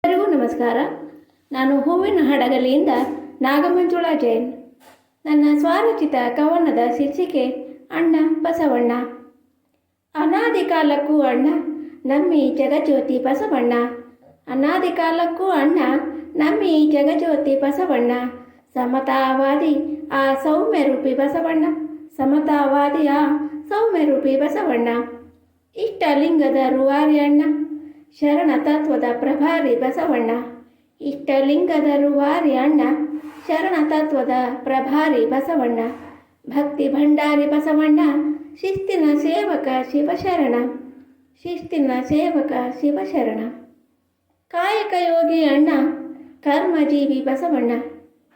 ಎಲ್ಲರಿಗೂ ನಮಸ್ಕಾರ. ನಾನು ಹೂವಿನ ಹಡಗಲಿಯಿಂದ ನಾಗಮಂಜುಳಾ ಜೈನ್. ನನ್ನ ಸ್ವರಚಿತ ಕವನದ ಶೀರ್ಷಿಕೆ ಅಣ್ಣ ಬಸವಣ್ಣ. ಅನಾದಿ ಕಾಲಕ್ಕೂ ಅಣ್ಣ ನಮ್ಮಿ ಜಗಜ್ಯೋತಿ ಬಸವಣ್ಣ. ಅನಾದಿ ಕಾಲಕ್ಕೂ ಅಣ್ಣ ನಮ್ಮಿ ಜಗಜ್ಯೋತಿ ಬಸವಣ್ಣ. ಸಮತಾವಾದಿ ಆ ಸೌಮ್ಯರೂಪಿ ಬಸವಣ್ಣ. ಸಮತಾವಾದಿ ಆ ಸೌಮ್ಯರೂಪಿ ಬಸವಣ್ಣ. ಇಷ್ಟಲಿಂಗದ ರೂವಾರಿ ಅಣ್ಣ, ಶರಣ ತತ್ವದ ಪ್ರಭಾರಿ ಬಸವಣ್ಣ. ಇಷ್ಟಲಿಂಗದ ರೂವಾರಿ ಅಣ್ಣ, ಶರಣ ತತ್ವದ ಪ್ರಭಾರಿ ಬಸವಣ್ಣ. ಭಕ್ತಿ ಭಂಡಾರಿ ಬಸವಣ್ಣ, ಶಿಸ್ತಿನ ಸೇವಕ ಶಿವಶರಣ. ಶಿಸ್ತಿನ ಸೇವಕ ಶಿವಶರಣ. ಕಾಯಕ ಯೋಗಿ ಅಣ್ಣ, ಕರ್ಮಜೀವಿ ಬಸವಣ್ಣ.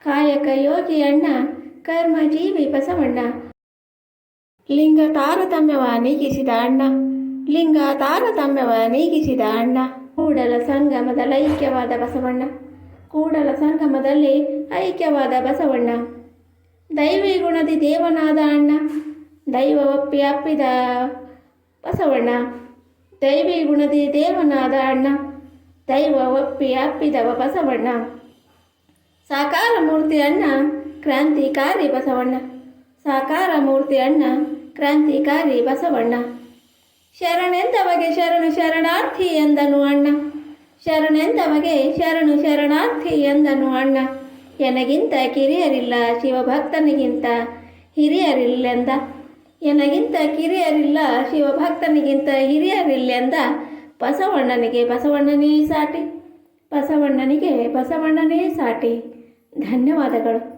ಕಾಯಕ ಯೋಗಿ ಅಣ್ಣ, ಕರ್ಮಜೀವಿ ಬಸವಣ್ಣ. ಲಿಂಗ ತಾರತಮ್ಯವ ನೀಗಿಸಿದ ಅಣ್ಣ, ಲಿಂಗ ತಾರತಮ್ಯವ ನೀಗಿಸಿದ ಅಣ್ಣ. ಕೂಡಲ ಸಂಗಮದಲ್ಲಿ ಐಕ್ಯವಾದ ಬಸವಣ್ಣ. ಕೂಡಲ ಸಂಗಮದಲ್ಲಿ ಐಕ್ಯವಾದ ಬಸವಣ್ಣ. ದೈವಿ ಗುಣದಿ ದೇವನಾದ ಅಣ್ಣ, ದೈವ ಒಪ್ಪಿ ಅಪ್ಪಿದ ಬಸವಣ್ಣ. ದೈವಿ ಗುಣದಿ ದೇವನಾದ ಅಣ್ಣ, ದೈವ ಒಪ್ಪಿ ಅಪ್ಪಿದವ ಬಸವಣ್ಣ. ಸಾಕಾರ ಮೂರ್ತಿ ಅಣ್ಣ, ಕ್ರಾಂತಿಕಾರಿ ಬಸವಣ್ಣ. ಸಾಕಾರ ಮೂರ್ತಿ ಅಣ್ಣ, ಕ್ರಾಂತಿಕಾರಿ ಬಸವಣ್ಣ. ಶರಣೆಂದವಗೆ ಶರಣು ಶರಣಾರ್ಥಿ ಎಂದನು ಅಣ್ಣ. ಶರಣೆಂದವಗೆ ಶರಣು ಶರಣಾರ್ಥಿ ಎಂದನು ಅಣ್ಣ. ಎನಗಿಂತ ಕಿರಿಯರಿಲ್ಲ ಶಿವಭಕ್ತನಿಗಿಂತ ಹಿರಿಯರಿಲ್ಲೆಂದ. ಎನಗಿಂತ ಕಿರಿಯರಿಲ್ಲ ಶಿವಭಕ್ತನಿಗಿಂತ ಹಿರಿಯರಿಲ್ಲೆಂದ. ಬಸವಣ್ಣನಿಗೆ ಬಸವಣ್ಣನೇ ಸಾಟಿ. ಬಸವಣ್ಣನಿಗೆ ಬಸವಣ್ಣನೇ ಸಾಟಿ. ಧನ್ಯವಾದಗಳು.